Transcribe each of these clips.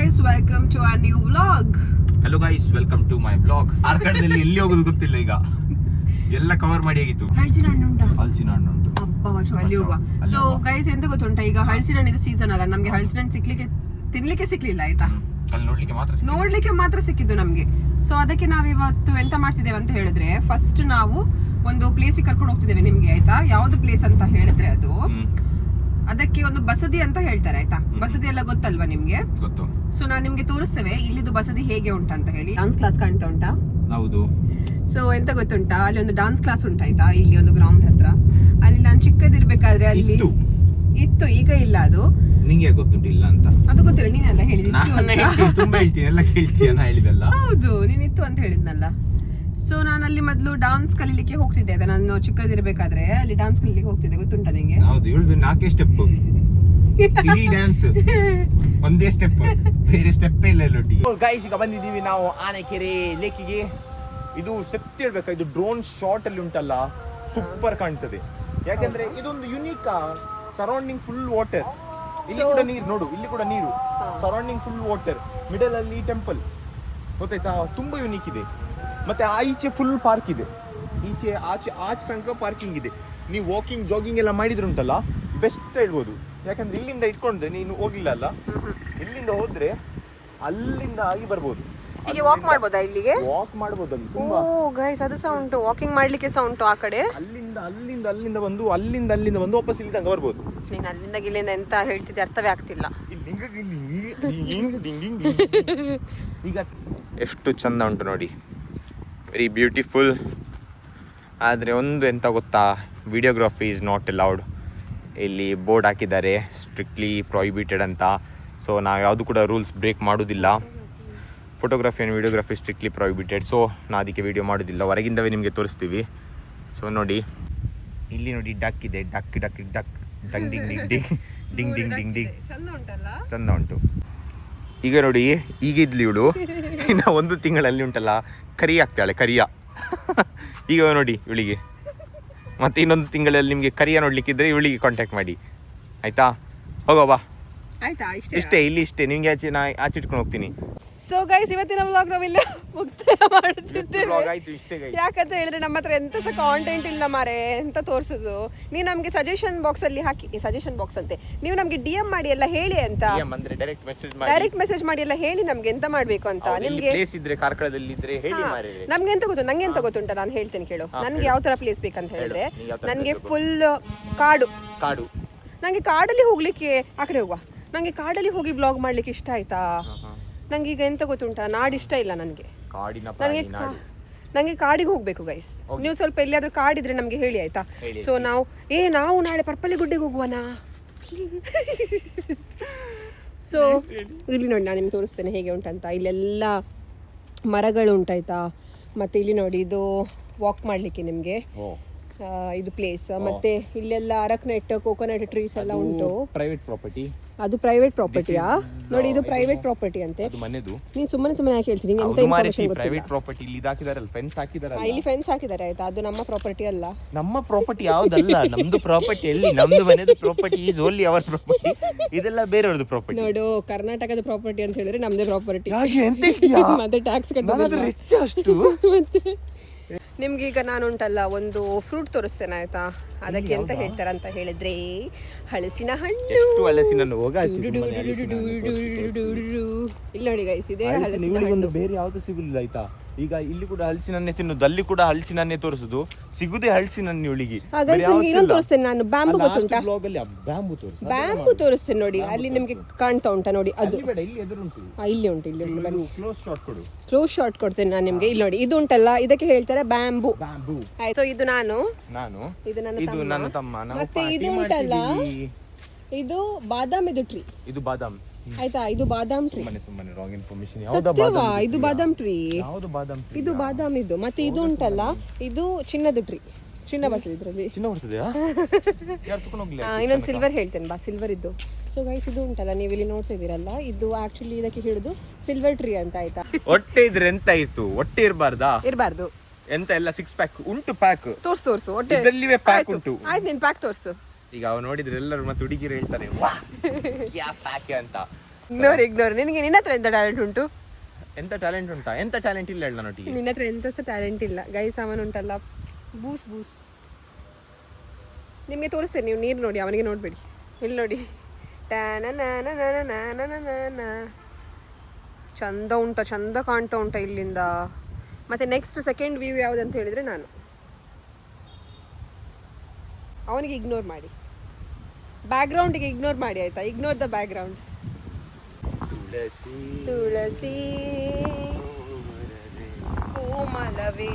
guys, welcome to our new vlog. Hello guys, welcome to my vlog. ಆರ್ಕಡದಲ್ಲಿ ಎಲ್ಲಿ ಹೋಗೋದು ಗೊತ್ತಿಲ್ಲ ಈಗ. ಎಲ್ಲ ಕವರ್ ಮಾಡಿ ಆಗಿತ್ತು. ಹಲಸಿನ ಹಣ್ಣು ಉಂಟು. ಅಬ್ಬಾ ಅಲ್ಲಿ ಹೋಗುವ. So guys, ಎಂತ ಗೊತ್ತುಂಟಾ, ಈಗ ಹಲಸಿನ ಹಣ್ಣಿನ ಸೀಸನ್ ಅಲ್ಲ, ನಮಗೆ ಹಲಸಿನ ಹಣ್ಣು ತಿನ್ಲಿಕ್ಕೆ ಸಿಕ್ಲಿಲ್ಲ ಆಯ್ತಾ. ಅಲ್ಲಿ ನೋಡ್ಲಿಕ್ಕೆ ಮಾತ್ರ ಸಿಕ್ಕಿದ್ದು ನಮ್ಗೆ. ಸೊ ಅದಕ್ಕೆ ನಾವಿವತ್ತು ಎಂತ ಮಾಡ್ತಿದ್ದೇವೆ ಅಂತ ಹೇಳಿದ್ರೆ, ಫಸ್ಟ್ ನಾವು ಒಂದು ಪ್ಲೇಸಿಗೆ ಕರ್ಕೊಂಡು ಹೋಗ್ತಿದ್ದೇವೆ ನಿಮ್ಗೆ ಆಯ್ತಾ. ಯಾವ್ದು ಪ್ಲೇಸ್ ಅಂತ ಹೇಳಿದ್ರೆ ಅದು ಅದಕ್ಕೆ ಒಂದು ಬಸದಿ ಅಂತ ಹೇಳ್ತಾರೆ ಆಯ್ತಾ. ಬಸದಿ ಎಲ್ಲ ಗೊತ್ತಲ್ವಾ ನಿಮ್ಗೆ? ಗೊತ್ತು. ಸೊ ನಾನ್ ನಿಮ್ಗೆ ತೋರಿಸ್ತೇವೆ ಇಲ್ಲಿದು ಬಸದಿ ಹೇಗೆ ಉಂಟಂತ ಹೇಳಿ. ಡಾನ್ಸ್ ಕ್ಲಾಸ್ ಕಾಣ್ತಾ ಉಂಟಾ? ಹೌದು. ಸೊ ಎಂತ ಗೊತ್ತುಂಟಾ, ಅಲ್ಲಿ ಒಂದು ಡಾನ್ಸ್ ಕ್ಲಾಸ್ ಉಂಟಾಯ್ತಾ, ಇಲ್ಲಿ ಒಂದು ಗ್ರೌಂಡ್ ಹತ್ರ. ಅಲ್ಲಿ ನಾನು ಚಿಕ್ಕದಿರ್ಬೇಕಾದ್ರೆ ಅಲ್ಲಿ ಇತ್ತು, ಈಗ ಇಲ್ಲ. ಅದು ನಿಂಗೆ ಗೊತ್ತುಂಟಿಲ್ಲ ಅಂತ? ಅದು ಗೊತ್ತಿಲ್ಲ, ನೀನೆಲ್ಲ ಹೇಳಿದ್ದು. ತುಂಬಾ ಹೇಳ್ತೀನಿ, ಎಲ್ಲ ಕೇಳ್ತೀಯ ನಾ ಹೇಳಿದಲ್ಲ. ಹೌದು, ನೀನ್ ಇತ್ತು ಅಂತ ಹೇಳಿದ್ನಲ್ಲ. ಸೊ ನಾನು ಅಲ್ಲಿ ಮೊದಲು ಡಾನ್ಸ್ ಕಲೀಲಿಕ್ಕೆ ಹೋಗ್ತಿದ್ದೆ. ಅದ ನಾನು ಚಿಕ್ಕದಿರ್ಬೇಕಾದ್ರೆ ಅಲ್ಲಿ ಡಾನ್ಸ್ ಕಲೀಲಿಕ್ಕೆ ಹೋಗ್ತಿದ್ದೆ, ಗೊತ್ತುಂಟಾ ನಿಂಗೆ? ಹೌದು, ಇವಳು 4 ಸ್ಟೆಪ್ ಇಡೀ ಡ್ಯಾನ್ಸ್, ಒಂದೇ ಸ್ಟೆಪ್, ಬೇರೆ ಸ್ಟೆಪ್ ಇಲ್ಲ ಒಟ್ಟಿಗೆ. ಗೈಸ್, ಈಗ ಬಂದಿದ್ದೀವಿ ನಾವು ಆನೆಕೆರೆ ಲೇಕಿಗೆ. ಇದು ಸತ್ಯ ಹೇಳ್ಬೇಕಾ, ಇದು ಡ್ರೋನ್ ಶಾಟ್ ಅಲ್ಲಿ ಉಂಟಲ್ಲ, ಸೂಪರ್ ಕಾಣ್ತದೆ. ಯಾಕಂದ್ರೆ ಇದೊಂದು ಯುನೀಕ್ ಸರೌಂಡಿಂಗ್ ಫುಲ್ ವಾಟರ್. ಇಲ್ಲಿ ಕೂಡ ನೀರು ನೋಡು, ಇಲ್ಲಿ ಕೂಡ ನೀರು, ಸರೌಂಡಿಂಗ್ ಫುಲ್ ವಾಟರ್, ಮಿಡಲ್ ಅಲ್ಲಿ ಟೆಂಪಲ್, ಗೊತ್ತಾಯ್ತಾ? ತುಂಬಾ ಯುನೀಕ್ ಇದೆ. ಮತ್ತೆ ಆಚೆ ಫುಲ್ ಪಾರ್ಕ್ ಇದೆ, ಈಚೆ ಆಚೆ ತನಕ ಪಾರ್ಕಿಂಗ್ ಇದೆ. ನೀವು ವಾಕಿಂಗ್ ಜಾಗಿಂಗ್ ಎಲ್ಲ ಮಾಡಿದ್ರೆ ಉಂಟಲ್ಲ, ಬೆಸ್ಟ್ ಹೇಳ್ಬೋದು. ಯಾಕಂದ್ರೆ ಇಲ್ಲಿಂದ ಇಟ್ಕೊಂಡ್ರೆ ನೀನು ಹೋಗಿಲ್ಲ ಅಲ್ಲ, ಇಲ್ಲಿಂದ ಹೋದ್ರೆ ಅಲ್ಲಿಂದ ಆಗಿ ಬರ್ಬೋದು. ಹೀಗೆ ವಾಕ್ ಮಾಡ್ಬೋದಾ? ಇಲ್ಲಿಗೆ ವಾಕ್ ಮಾಡ್ಬೋದು ಅಲ್ಲಿ. ಓ ಗೈಸ್, ಅದು ಸಹ ಉಂಟು, ವಾಕಿಂಗ್ ಮಾಡ್ಲಿಕ್ಕೆ ಸಹ ಉಂಟು ಆ ಕಡೆ. ಅಲ್ಲಿಂದ ಬಂದು ಅಲ್ಲಿಂದ ಬಂದು ವಾಪಸ್ ಇಲ್ಲಿ ತನಕ ಬರ್ಬೋದು. ನೀನು ಅಲ್ಲಿಂದ ಗಿಲ್ಲಿಂದ ಎಂತ ಹೇಳ್ತಿದ್ದೆ ಅರ್ಥವೇ ಆಗ್ತಿಲ್ಲ. ಈಗ ಎಷ್ಟು ಚಂದ ಉಂಟು ನೋಡಿ, ವೆರಿ ಬ್ಯೂಟಿಫುಲ್. ಆದರೆ ಒಂದು ಎಂತ ಗೊತ್ತಾ, ವಿಡಿಯೋಗ್ರಫಿ ಈಸ್ ನಾಟ್ ಅಲೌಡ್. ಇಲ್ಲಿ ಬೋರ್ಡ್ ಹಾಕಿದ್ದಾರೆ, ಸ್ಟ್ರಿಕ್ಟ್ಲಿ ಪ್ರೊಹಿಬಿಟೆಡ್ ಅಂತ. ಸೊ ನಾವು ಯಾವುದು ಕೂಡ ರೂಲ್ಸ್ ಬ್ರೇಕ್ ಮಾಡೋದಿಲ್ಲ. Photography and videography strictly prohibited. So ನಾವು ಅದಕ್ಕೆ ವಿಡಿಯೋ ಮಾಡೋದಿಲ್ಲ, ಹೊರಗಿಂದವೇ ನಿಮಗೆ ತೋರಿಸ್ತೀವಿ. ಸೊ ನೋಡಿ, ಇಲ್ಲಿ ನೋಡಿ ಡಕ್ ಇದೆ, duck duck duck dung ding ding ding ding ding ding ding. ಚಂದ ಉಂಟು. ಈಗ ನೋಡಿ, ಈಗ ಇದ್ಲಿ ಇವಳು ಇನ್ನು 1 ತಿಂಗಳಲ್ಲಿ ಉಂಟಲ್ಲ ಕರಿ ಆಗ್ತಾಳೆ, ಕರಿಯ. ಈಗ ನೋಡಿ ಇವಳಿಗೆ, ಮತ್ತೆ ಇನ್ನೊಂದು ತಿಂಗಳಲ್ಲಿ ನಿಮಗೆ ಕರಿಯ ನೋಡ್ಲಿಕ್ಕಿದ್ರೆ ಇವಳಿಗೆ ಕಾಂಟ್ಯಾಕ್ಟ್ ಮಾಡಿ ಆಯ್ತಾ. ಹೋಗೋ ಬಾ, ಇಷ್ಟೇ, ಇಲ್ಲಿ ಇಷ್ಟೇ. ನಿಮ್ಗೆ ಆಚೆ ಇಟ್ಕೊಂಡು ಹೋಗ್ತೀನಿ. ಸೊ ಗೈಸ್, ಇವತ್ತಿನ ವ್ಲಾಗ್ ನಾವಿಲ್ಲ ಮುಕ್ತಾಯ ಮಾಡುತ್ತಿದ್ದೇವೆ. ಇಷ್ಟೇ ಗೈಸ್. ಯಾಕಂತ ಹೇಳಿದ್ರೆ ನಮ್ಮ ಹತ್ರ ಎಂತ ಸಹ ಕಾಂಟೆಂಟ್ ಇಲ್ಲ ಮಾರೆ, ಎಂತ ತೋರಿಸೋದು. ನೀವು ನಮ್ಗೆ ಸಜೆಷನ್ ಬಾಕ್ಸ್ ಅಲ್ಲಿ ಹಾಕಿ, ಸಜೆಷನ್ ಬಾಕ್ಸ್ ಅಂತೆ, ನೀವು ನಮ್ಗೆ DM ಮಾಡಿ ಎಲ್ಲ ಹೇಳಿ ಅಂತ. ಡೈರೆಕ್ಟ್ ಮೆಸೇಜ್ ಮಾಡಿ ಎಲ್ಲ ಹೇಳಿ ನಮ್ಗೆ ಎಂತ ಮಾಡ್ಬೇಕು ಅಂತ. ನಿಮ್ಗೆ ಪ್ಲೇಸ್ ಇದ್ರೆ ಕಾರ್ಕಳದಲ್ಲಿ ಇದ್ರೆ ಹೇಳಿ ಮಾರೆ. ನಮ್ಗೆ ಎಂತ ಗೊತ್ತು, ನಂಗೆ ಎಂತ ಗೊತ್ತುಂಟ, ನಾನು ಹೇಳ್ತೇನೆ ಕೇಳು. ನನ್ಗೆ ಯಾವ ತರ ಪ್ಲೇಸ್ ಬೇಕಂತ ಹೇಳಿದ್ರೆ, ನನ್ಗೆ ಫುಲ್ ಕಾಡು. ನಂಗೆ ಕಾಡಲ್ಲಿ ಹೋಗ್ಲಿಕ್ಕೆ, ಆ ಕಡೆ ಹೋಗುವ. ನಂಗೆ ಕಾಡಲ್ಲಿ ಹೋಗಿ ಬ್ಲಾಗ್ ಮಾಡ್ಲಿಕ್ಕೆ ಇಷ್ಟ ಆಯ್ತಾ. ನಂಗೆ ಈಗ ಎಂತ ಗೊತ್ತುಂಟಾ, ನಾಡು ಇಷ್ಟ ಇಲ್ಲ ನನಗೆ. ನಂಗೆ ಕಾಡಿಗೆ ಹೋಗ್ಬೇಕು ಗೈಸ್. ನೀವು ಸ್ವಲ್ಪ ಎಲ್ಲಿಯಾದ್ರೂ ಕಾಡಿದ್ರೆ ನಮ್ಗೆ ಹೇಳಿ ಆಯ್ತಾ. ಸೊ ನಾವು ನಾಳೆ ಪರ್ಪಲಿ ಗುಡ್ಡೆಗೆ ಹೋಗುವನಾ? ಸೊ ಇಲ್ಲಿ ನೋಡಿ, ನಾನು ನಿಮ್ಗೆ ತೋರಿಸ್ತೇನೆ ಹೇಗೆ ಉಂಟಂತ. ಇಲ್ಲೆಲ್ಲ ಮರಗಳು ಉಂಟಾಯ್ತಾ. ಮತ್ತೆ ಇಲ್ಲಿ ನೋಡಿ, ಇದು ವಾಕ್ ಮಾಡ್ಲಿಕ್ಕೆ ನಿಮ್ಗೆ ಇದು ಪ್ಲೇಸ್. ಮತ್ತೆ ಇಲ್ಲೆಲ್ಲ ಅರಕ್ನೆಟ್, ಕೋಕೋನಟ್ ಟ್ರೀಸ್ ಎಲ್ಲ ಉಂಟು. Private property. ಅದು ಪ್ರೈವೇಟ್ ಪ್ರಾಪರ್ಟಿಯಾ? ನೋಡಿ, ಇದು ಪ್ರೈವೇಟ್ ಪ್ರಾಪರ್ಟಿ ಅಂತೆ. ನೀನು ಸುಮ್ಮನೆ ಯಾಕೆ ಹೇಳ್ತೀನಿ? ನಿಂಗೆ ಎಂತ ಇನ್ಫಾರ್ಮೇಷನ್ ಗೊತ್ತಿಲ್ಲ. ಪ್ರೈವೇಟ್ ಪ್ರಾಪರ್ಟಿ ಇಲ್ಲಿ ಹಾಕಿದಾರಲ್ಲ, ಫೆನ್ಸ್ ಹಾಕಿದಾರಲ್ಲ. ಇಲ್ಲಿ ಫೆನ್ಸ್ ಹಾಕಿದ್ದಾರೆ ಆಯ್ತಾ. ಅದು ನಮ್ಮ ಪ್ರಾಪರ್ಟಿ ಅಲ್ಲ. ನಮ್ಮ ಪ್ರಾಪರ್ಟಿ ಯಾವುದಲ್ಲ, ನಮ್ದು ಪ್ರಾಪರ್ಟಿ. ಎಲ್ಲಿ ನಮ್ದು ಮನೆದು property is only our property. ಇದೆಲ್ಲ ಬೇರೆಯವ್ರದ್ದು ಪ್ರಾಪರ್ಟಿ. ನೋಡು, ಕರ್ನಾಟಕದ ಪ್ರಾಪರ್ಟಿ ಅಂತ ಹೇಳಿದ್ರೆ ನಮ್ದೇ ಪ್ರಾಪರ್ಟಿ. ಮತ್ತೆ ಟ್ಯಾಕ್ಸ್ ಕಟ್ಟೋದು ಅಷ್ಟು. ನಿಮ್ಗೆ ಈಗ ನಾನು ಉಂಟಲ್ಲ ಒಂದು ಫ್ರೂಟ್ ತೋರಿಸ್ತೇನೆ ಆಯ್ತಾ. ಅದಕ್ಕೆ ಎಂತ ಹೇಳ್ತಾರೆ ಅಂತ ಹೇಳಿದ್ರೆ, ಹಲಸಿನ ಹಣ್ಣು. ಇಲ್ಲಿ ನೋಡಿ ಗೈಸ್, ಇದೆ ಹಲಸಿನ ಹಣ್ಣು. ಬೇರೆ ಯಾವ್ದು ಸಿಗುದಿಲ್ಲ ಆಯ್ತಾ. ಈಗ ಇಲ್ಲಿ ಕೂಡ ಹಲಸಿನನ್ನೇ ತಿನ್ನುದು, ಅಲ್ಲಿ ಕೂಡ ಹಲಸಿನನ್ನೇ ತೋರಿಸುದು, ಸಿಗುದೇ ಹಲಸಿನನ್ನೇ ಇವಳಿಗೆ. ಇನ್ನೊಂದು ತೋರಿಸ್ತೇನೆ ನಾನು, ಬ್ಯಾಂಬು ಗೊತ್ತುಂಟಾ? ಬ್ಯಾಂಬು ತೋರಿಸ್ತೇನೆ ನೋಡಿ, ಅಲ್ಲಿ ನಿಮ್ಗೆ ಕಾಣ್ತಾ ಉಂಟಾ ನೋಡಿ. ಅದು ಇಲ್ಲಿ ಉಂಟು, ಇಲ್ಲಿ ಕ್ಲೋಸ್ ಶಾಟ್ ಕೊಡ್ತೇನೆ ನಾನು ನಿಮ್ಗೆ. ಇಲ್ಲಿ ನೋಡಿ, ಇದು ಉಂಟಲ್ಲ, ಇದಕ್ಕೆ ಹೇಳ್ತಾರೆ ಬ್ಯಾಂಬು. ಸೊ ಇದು ಇದು ನನ್ನ ತಮ್ಮ. ಮತ್ತೆ ಇದು ಉಂಟಲ್ಲ, ಇದು ಬಾದಾಮಿದು ಟ್ರೀ. ಇದು ಬಾದಾಮ್ ಆಯ್ತಾ. ಇದು ಬಾದಾಮ್ ಟ್ರೀ. ಸತ್ಯವಾ? ಇದು ಬಾದಾಮ್ ಟ್ರೀ. ಇದು ಬಾದಾಮ್. ಇದು ಮತ್ತೆ ಇದು ಉಂಟಲ್ಲ, ಇದು ಚಿನ್ನದ ಟ್ರೀ. ಚಿನ್ನ ಬರ್ತದೆ ಇದ್ರಲ್ಲಿ. ಇನ್ನೊಂದು ಸಿಲ್ವರ್ ಹೇಳ್ತೇನೆ ಬಾ, ಸಿಲ್ವರ್ ಇದ್ದು. ಸೊ ಗೈಸ್, ಇದು ಉಂಟಲ್ಲ, ನೀವು ಇಲ್ಲಿ ನೋಡ್ತಾ ಇದೀರಲ್ಲ, ಇದು ಆಕ್ಚುಲಿ ಇದಕ್ಕೆ ಹೇಳುದು ಸಿಲ್ವರ್ ಟ್ರೀ ಅಂತ ಆಯ್ತಾ. ಹೊಟ್ಟೆ ಇದ್ರೆ ಎಂತ ಇತ್ತು, ಹೊಟ್ಟೆ ಇರಬಾರ್ದು ಎಂತ ಎಲ್ಲ 6 ಪ್ಯಾಕ್ ಉಂಟು. ಪ್ಯಾಕ್ ತೋರ್ಸು ಹೊಟ್ಟೆ ಪ್ಯಾಕ್ ಉಂಟು. ಆಯ್ತು, ನೀನ್ ಪ್ಯಾಕ್ ತೋರ್ಸು. ಈಗ ಅವ್ರು ನೋಡಿದ್ರೆ ಎಲ್ಲರೂ ಮತ್ತೆ ಹುಡುಗಿರು ಹೇಳ್ತಾರೆ ಯಾ ಪ್ಯಾಕ್ ಅಂತ. ಇಗ್ನೋರ್ ನಿನಗೆ ನಿನ್ನ ಹತ್ರ ಎಂತ ಟ್ಯಾಲೆಂಟ್ ಉಂಟು? ಎಂತ ಟ್ಯಾಲೆಂಟ್ ಉಂಟಾ? ಎಂತ ಟ್ಯಾಲೆಂಟ್ ಇಲ್ಲ ಹೇಳ ನನ್ನೊಟ್ಟಿಗೆ. ನಿನ್ನ ಹತ್ರ ಎಂತ ಸಹ ಟ್ಯಾಲೆಂಟ್ ಇಲ್ಲ. ಗೈ ಸಾಮಾನು ಉಂಟಲ್ಲ, ಬೂಸ್ ನಿಮಗೆ ತೋರಿಸ್ತೇನೆ, ನೀವು ನೀರು ನೋಡಿ, ಅವನಿಗೆ ನೋಡಬೇಡಿ. ಇಲ್ಲಿ ನೋಡಿ, ಚಂದ ಉಂಟ, ಚಂದ ಕಾಣ್ತಾ ಉಂಟ ಇಲ್ಲಿಂದ. ಮತ್ತೆ ನೆಕ್ಸ್ಟ್ ಸೆಕೆಂಡ್ ವ್ಯೂ ಯಾವುದಂತ ಹೇಳಿದ್ರೆ ನಾನು ಅವನಿಗೆ ಇಗ್ನೋರ್ ಮಾಡಿ, ಬ್ಯಾಕ್ಗ್ರೌಂಡಿಗೆ ಇಗ್ನೋರ್ ಮಾಡಿ ಆಯ್ತಾ? Ignore the background. ತುಳಸಿ ಕೋಮಲವೇ.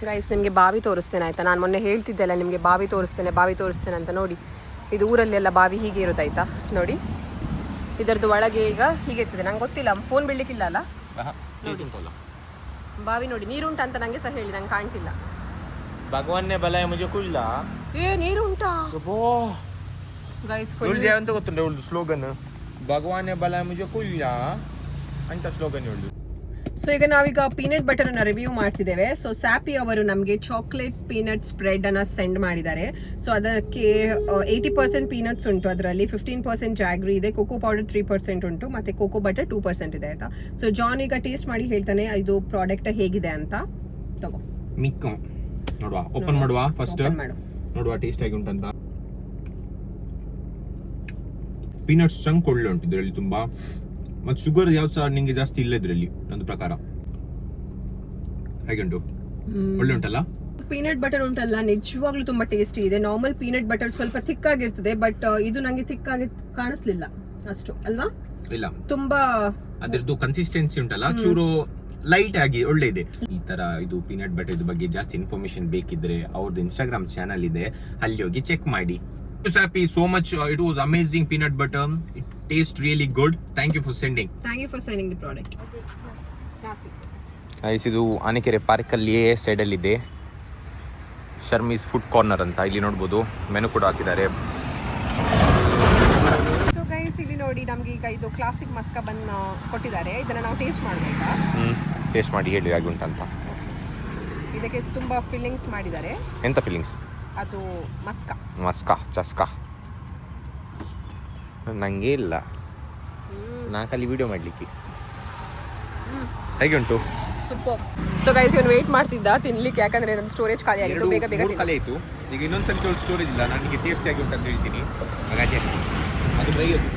ಗೈಸ್ ನಿಮಗೆ ಬಾವಿ ತೋರಿಸ್ತೇನೆ ಆಯ್ತಾ? ನಾನು ಮೊನ್ನೆ ಹೇಳ್ತಿದ್ದೆಲ್ಲ ನಿಮಗೆ ಬಾವಿ ತೋರಿಸ್ತೇನೆ ಅಂತ. ನೋಡಿ, ಇದು ಊರಲ್ಲೆಲ್ಲ ಬಾವಿ ಹೀಗೆ ಇರುತ್ತಾಯ್ತಾ? ನೋಡಿ, ಇದರದ್ದು ಒಳಗೆ ಈಗ ಹೀಗೆ ಇರ್ತದೆ. ನಂಗೆ ಗೊತ್ತಿಲ್ಲ, ಫೋನ್ ಬಿಡ್ಲಿಕ್ಕಿಲ್ಲ ಅಲ್ಲ. ಬಾವಿ ನೋಡಿ, ನೀರುಂಟ ಅಂತ ನಂಗೆ ಸಹ ಹೇಳಿ, ನಂಗೆ ಕಾಣ್ತಿಲ್ಲ. ಭಗವಾನ್ನೇ ಬಲಾಯ ಮುಜೆ ಕುಲ್ಲ. ನೀರು ಉಂಟಾ ಗೈಸ್? ಅಂತ ಗೊತ್ತುಂಟು ಒಂದು ಸ್ಲೋಗನ್, ಭಗವಾನ್ನೇ ಬಲಾಯ ಮುಜೆ ಕುಲ್ಲ ಅಂತ ಸ್ಲೋಗನ್ ಹೇಳುದು. ಸೊ ಈಗ ನಾವೀಗ ಪೀನಟ್ ಬಟರ್ ಅನ್ನ ರಿವ್ಯೂ ಮಾಡ್ತಿದ್ದೇವೆ. ಸೊ ಸ್ಯಾಪಿ ಅವರು ನಮಗೆ ಚಾಕ್ಲೇಟ್ ಪೀನಟ್ ಸ್ಪ್ರೆಡ್ ಅನ್ನ ಸೆಂಡ್ ಮಾಡಿದ್ದಾರೆ. ಸೊ ಅದಕ್ಕೆ 80% ಪೀನಟ್ಸ್ ಉಂಟು, ಅದರಲ್ಲಿ 15% ಜಾಗ್ರಿ ಇದೆ, ಕೋಕೋ ಪೌಡರ್ 3% ಉಂಟು, ಮತ್ತೆ ಕೋಕೋ ಬಟರ್ 2% ಇದೆ ಆಯ್ತಾ. ಸೊ ಜಾನ್ ಈಗ ಟೇಸ್ಟ್ ಮಾಡಿ ಹೇಳ್ತಾನೆ ಇದು ಪ್ರಾಡಕ್ಟ್ ಹೇಗಿದೆ ಅಂತ. ತಗೋ ಮಿಕ್ಕು ನೋಡುವ, ಓಪನ್ ಮಾಡುವ ಫಸ್ಟ್, ನೋಡುವ ಟೇಸ್ಟ್ ಆಗಿ ಉಂಟಂತ. ಪೀನಟ್ಸ್ ಚಂಕ್ ಒಳ್ಳೆ ಉಂಟು ಇದರಲ್ಲಿ ತುಂಬಾ, ಮತ್ತೆ ಶುಗರ್ ಯಾವ್ದು ಸಹ ನಿಂಗೆ ಜಾಸ್ತಿ ಇಲ್ಲ ಇದರಲ್ಲಿ ನನ್ನ ಪ್ರಕಾರ. ಹೇಗೆ ಉಂಟು? ಒಳ್ಳೆ ಉಂಟಲ್ಲ? ಪೀನಟ್ ಬಟರ್ ಉಂಟಲ್ಲ, ನಿಜವಾಗ್ಲೂ ತುಂಬಾ ಟೇಸ್ಟಿ ಇದೆ. ನಾರ್ಮಲ್ ಪೀನಟ್ ಬಟರ್ ಸ್ವಲ್ಪ ಥಿಕ್ ಆಗಿರ್ತದೆ, ಬಟ್ ಇದು ನಂಗೆ ಥಿಕ್ ಆಗಿ ಕಾಣಿಸ್ಲಿಲ್ಲ ಅಷ್ಟು, ಅಲ್ವಾ? ಇಲ್ಲ, ತುಂಬಾ ಅದರದ್ದು ಕನ್ಸಿಸ್ಟೆನ್ಸಿ ಉಂಟಲ್ಲ ಚೂರು ಲೈಟ್ ಆಗಿ ಒಳ್ಳೆ ಇದೆ. ಈ ತರ ಇದು ಪೀನಟ್ ಬಟರ್ ಬಗ್ಗೆ ಜಾಸ್ತಿ ಇನ್ಫಾರ್ಮೇಶನ್ ಬೇಕಿದ್ರೆ ಅವ್ರದ್ದು ಇನ್ಸ್ಟಾಗ್ರಾಮ್ ಚಾನಲ್ ಇದೆ, ಅಲ್ಲಿ ಹೋಗಿ ಚೆಕ್ ಮಾಡಿ. Happy so much, it was amazing peanut butter, it tastes really good. Thank you for sending the product. guys, ಇದು ಆನೆಕೆರೆ ಪಾರ್ಕ್ ಅಲ್ಲಿ ಸೈಡ್ ಅಲ್ಲಿ ಇದೆ, ಶರ್ಮೀಸ್ ಫುಡ್ ಕಾರ್ನರ್ ಅಂತ. ಇಲ್ಲಿ ನೋಡಬಹುದು, ಮೆನು ಕೂಡ ಹಾಕಿದ್ದಾರೆ. ಸೊ ಗೈಸ್ ಇಲ್ಲಿ ನೋಡಿ, ನಮ್ಗೆ ಈಗ ಇದು ಕ್ಲಾಸಿಕ್ ಮಸ್ಕಾ ಬನ್ ಕೊಟ್ಟಿದ್ದಾರೆ. ಇದನ್ನ ನಾವು ಟೇಸ್ಟ್ ಮಾಡಬೇಕಾ? ಟೇಸ್ಟ್ ಮಾಡಿ ಹೇಳಿ ಹೇಗೆ ಉಂಟಂತ. ಇದಕ್ಕೆ ತುಂಬಾ ಫಿಲ್ಲಿಂಗ್ಸ್ ಮಾಡಿದ್ದಾರೆ. ಎಂತ ಫಿಲ್ಲಿಂಗ್ಸ್? ಅದು ಮಸ್ಕಾ ಚಸ್ಕಾ ನಂಗೆ ಇಲ್ಲ, ನಾಲ್ಕಲ್ಲಿ ವಿಡಿಯೋ ಮಾಡ್ಲಿಕ್ಕೆ. ಹೇಗೆ ಉಂಟು? ಸೂಪರ್. ಸೊ ಗೈಸ್ ಇವನು ವೇಟ್ ಮಾಡ್ತಿದ್ದ ತಿನ್ಲಿಕ್ಕೆ, ಯಾಕಂದ್ರೆ ನನ್ನ ಸ್ಟೋರೇಜ್ ಖಾಲಿ ಆಗಿತ್ತು. ಬೇಗ ಖಾಲಿ ಆಯಿತು. ಈಗ ಇನ್ನೊಂದ್ಸಲ ಸ್ಟೋರೇಜ್ ಇಲ್ಲ, ನನಗೆ ಟೇಸ್ಟ್ ಆಗಿ ಉಂಟು ಅಂತ ಹೇಳ್ತೀನಿ. ಹಾಗಾಗಿ ಅದು ಬೈಯೋದು.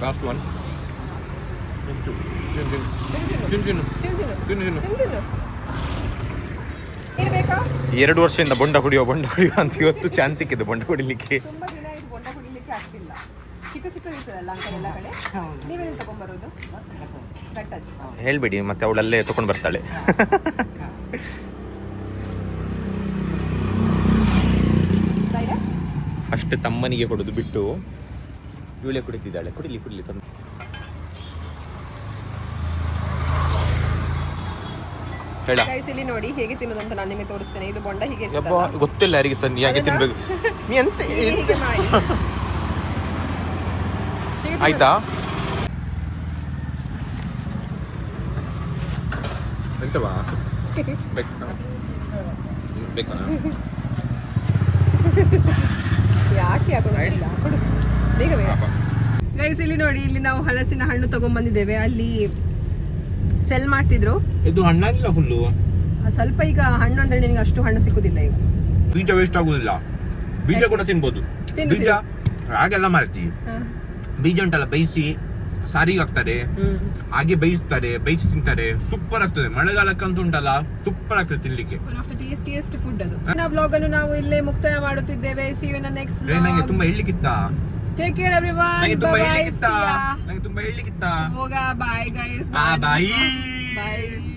Last one. ಎರಡು ವರ್ಷದಿಂದ ಬೊಂಡ ಕುಡಿಯೋ ಅಂತ ಇವತ್ತು ಚಾನ್ಸ್ ಸಿಕ್ಕಿದ್ದು ಬೊಂಡ ಕುಡಿಲಿಕ್ಕೆ. ತುಂಬಾ ದಿನ ಇದು ಬೊಂಡ ಕುಡಿಲಿಕ್ಕೆ ಆಗ್ತಿಲ್ಲ. ಚಿಕ್ಕ ಇರ್ತದಲ್ಲ ಅಂಕಲ್ ಎಲ್ಲ ಕಡೆ. ನೀವೇನು ತಗೊಂಡ್ಬರೋದು? ಹೇಳ್ಬೇಡಿ, ಮತ್ತೆ ಅವಳಲ್ಲೇ ತಗೊಂಡು ಬರ್ತಾಳೆ. ಫಸ್ಟ್ ತಮ್ಮನಿಗೆ ಕೊಡೋದು ಬಿಟ್ಟು ಇವಳೆ ಕುಡಿತಿದ್ದಾಳೆ. ಕುಡಿಲಿ ತಂದು. ಗೈಸ್ ಇಲ್ಲಿ ನೋಡಿ ಹೇಗೆ ತಿನ್ನೋದಂತ ನಾನು ನಿಮಗೆ ತೋರಿಸ್ತೇನೆ. ಇದು ಬೊಂಡ ಹೀಗೆ ಗೊತ್ತಿಲ್ಲ ಯಾರಿಗೆ ಸರ್, ಹೇಗೆ ತಿನ್ಬೇಕು ನೀ ಎಂತ ಆಯ್ತಾ? ಎಂತವಾ ಬೇಕಾ? ಯಾಕೆ ಬೇಗ ಗೈಸ್ ಇಲ್ಲಿ ನೋಡಿ, ಇಲ್ಲಿ ನಾವು ಹಲಸಿನ ಹಣ್ಣು ತಗೊಂಡ್ಬಂದಿದ್ದೇವೆ. ಅಲ್ಲಿ ಸೆಲ್ ಮಾಡ್ತಿದ್ರು. ಇದು ಹಣ್ಣಾಗಿಲ್ಲ ಫುಲ್ಲು, ಸ್ವಲ್ಪ. ಈಗ ಹಣ್ಣು ಅಂದ್ರೆ ನಿನಗೆ ಅಷ್ಟು ಹಣ್ಣು ಸಿಕ್ಕುದಿಲ್ಲ. ಈಗ ಬೀಜ ವೇಸ್ಟ್ ಆಗುದಿಲ್ಲ, ಬೀಜ ಕೂಡ ತಿನ್ಬೋದು. ಬೀಜ ಹಾಗೆಲ್ಲ ಮಾಡ್ತೀವಿ. ಬೀಜ ಉಂಟಲ್ಲ ಬೇಯಿಸಿ ಸಾರಿಗೆ ಹಾಕ್ತಾರೆ, ಹಾಗೆ ಬೇಯಿಸಿ ತಿಂತಾರೆ. ಸೂಪರ್ ಆಗ್ತದೆ. ಮಳೆಗಾಲಕ್ಕಂತೂ ಉಂಟಲ್ಲ ಸೂಪರ್ ಆಗ್ತದೆ ತಿನ್ಲಿಕ್ಕೆ. One of the tastiest food ಅದು. ನಮ್ಮ ವ್ಲಾಗ್ ಅನ್ನು ನಾವು ಇಲ್ಲೇ ಮುಕ್ತಾಯ ಮಾಡುತ್ತಿದ್ದೇವೆ. See you in the next vlog. ನಂಗೆ ತುಂಬಾ ಹೇಳ್ಲಿಕ್ಕಿತ್ತ. Take care everyone. ನಂಗೆ ತುಂಬಾ ಹೇಳ್ಲಿಕ್ಕಿತ್ತ. ಹೋಗ. Bye guys. Bye.